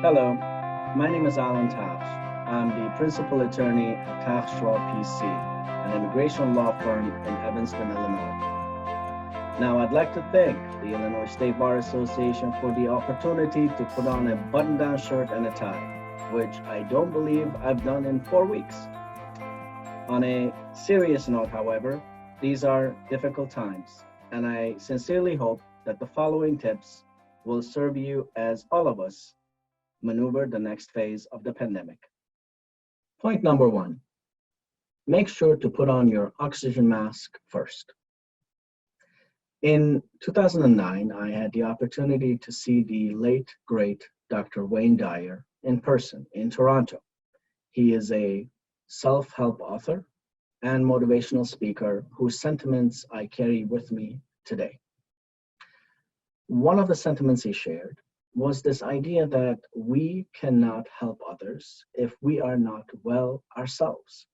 Hello, my name is Alen Takhsh. I'm the principal attorney at Takhsh Law PC, an immigration law firm in Evanston, Illinois. Now, I'd like to thank the Illinois State Bar Association for the opportunity to put on a button-down shirt and a tie, which I don't believe I've done in 4 weeks. On a serious note, however, these are difficult times, and I sincerely hope that the following tips will serve you as all of us maneuver the next phase of the pandemic. Point number one, make sure to put on your oxygen mask first. In 2009, I had the opportunity to see the late, great Dr. Wayne Dyer in person in Toronto. He is a self-help author and motivational speaker whose sentiments I carry with me today. One of the sentiments he shared was this idea that we cannot help others if we are not well ourselves.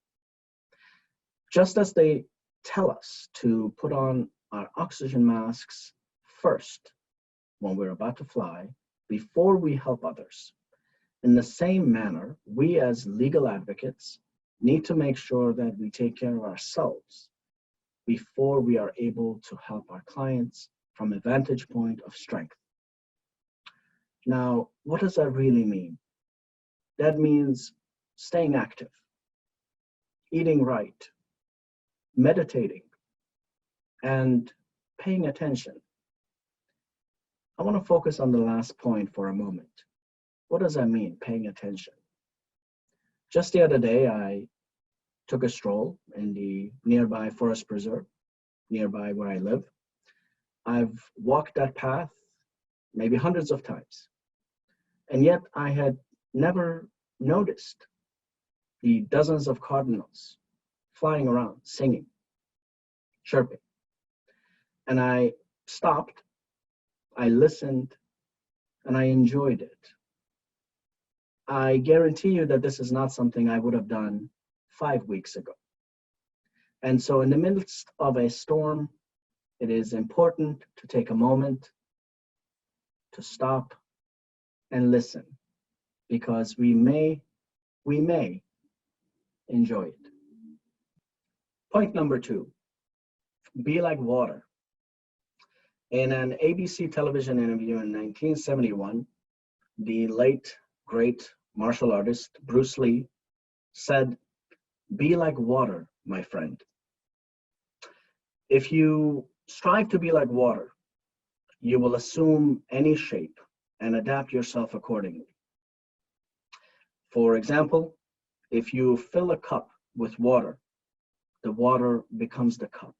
Just as they tell us to put on our oxygen masks first when we're about to fly, before we help others, in the same manner, we as legal advocates need to make sure that we take care of ourselves before we are able to help our clients from a vantage point of strength. Now, what does that really mean? That means staying active, eating right, meditating, and paying attention. I want to focus on the last point for a moment. What does that mean, paying attention? Just the other day, I took a stroll in the nearby forest preserve, nearby where I live. I've walked that path maybe hundreds of times. And yet I had never noticed the dozens of cardinals flying around, singing, chirping. And I stopped, I listened, and I enjoyed it. I guarantee you that this is not something I would have done 5 weeks ago. And so in the midst of a storm, it is important to take a moment to stop and listen, because we may enjoy it. Point number two, be like water. In an ABC television interview in 1971, the late, great martial artist Bruce Lee said, "Be like water, my friend." If you strive to be like water, you will assume any shape and adapt yourself accordingly. For example, if you fill a cup with water, the water becomes the cup.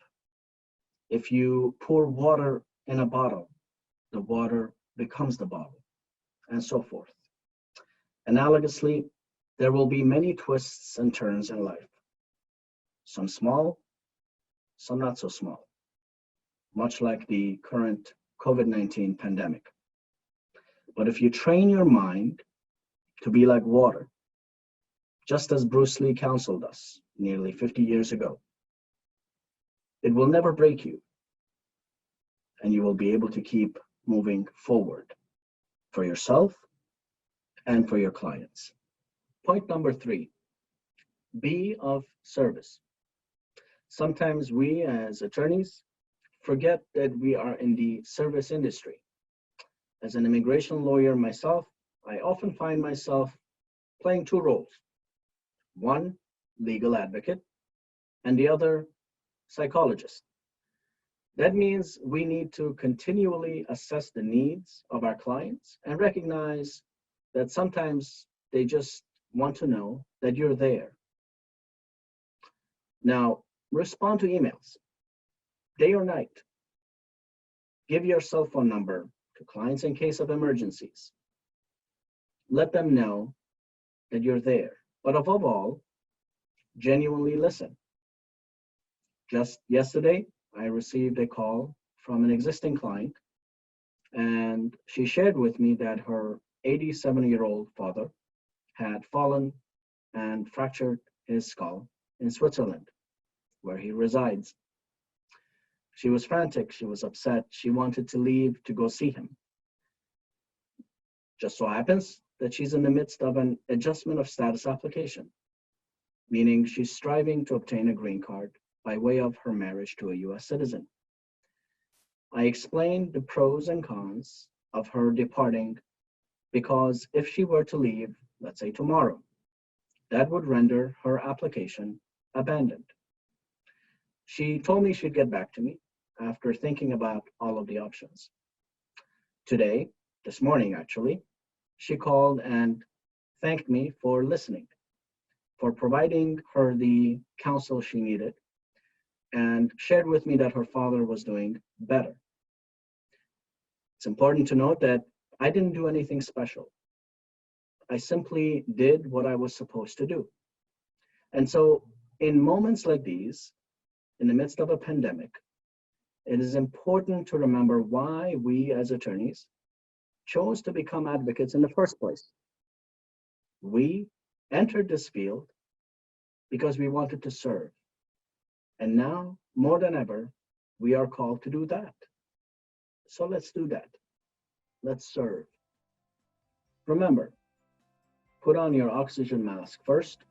If you pour water in a bottle, the water becomes the bottle, and so forth. Analogously, there will be many twists and turns in life. Some small, some not so small, much like the current COVID-19 pandemic. But if you train your mind to be like water, just as Bruce Lee counseled us nearly 50 years ago, it will never break you, and you will be able to keep moving forward for yourself and for your clients. Point number three, be of service. Sometimes we as attorneys forget that we are in the service industry. As an immigration lawyer myself, I often find myself playing two roles. One, legal advocate, and the other, psychologist. That means we need to continually assess the needs of our clients and recognize that sometimes they just want to know that you're there. Now, respond to emails, day or night. Give your cell phone number to clients in case of emergencies. Let them know that you're there. But above all, genuinely listen. Just yesterday, I received a call from an existing client, and she shared with me that her 87-year-old father had fallen and fractured his skull in Switzerland, where he resides. She was frantic, she was upset, she wanted to leave to go see him. Just so happens that she's in the midst of an adjustment of status application, meaning she's striving to obtain a green card by way of her marriage to a US citizen. I explained the pros and cons of her departing because if she were to leave, let's say tomorrow, that would render her application abandoned. She told me she'd get back to me after thinking about all of the options. Today, this morning actually, she called and thanked me for listening, for providing her the counsel she needed, and shared with me that her father was doing better. It's important to note that I didn't do anything special. I simply did what I was supposed to do. And so, in moments like these, in the midst of a pandemic, it is important to remember why we as attorneys chose to become advocates in the first place. We entered this field because we wanted to serve. And now, more than ever, we are called to do that. So let's do that. Let's serve. Remember, put on your oxygen mask first,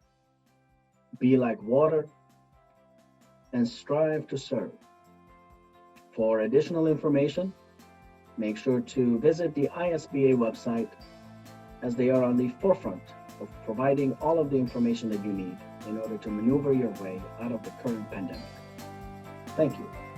be like water, and strive to serve. For additional information, make sure to visit the ISBA website, as they are on the forefront of providing all of the information that you need in order to maneuver your way out of the current pandemic. Thank you.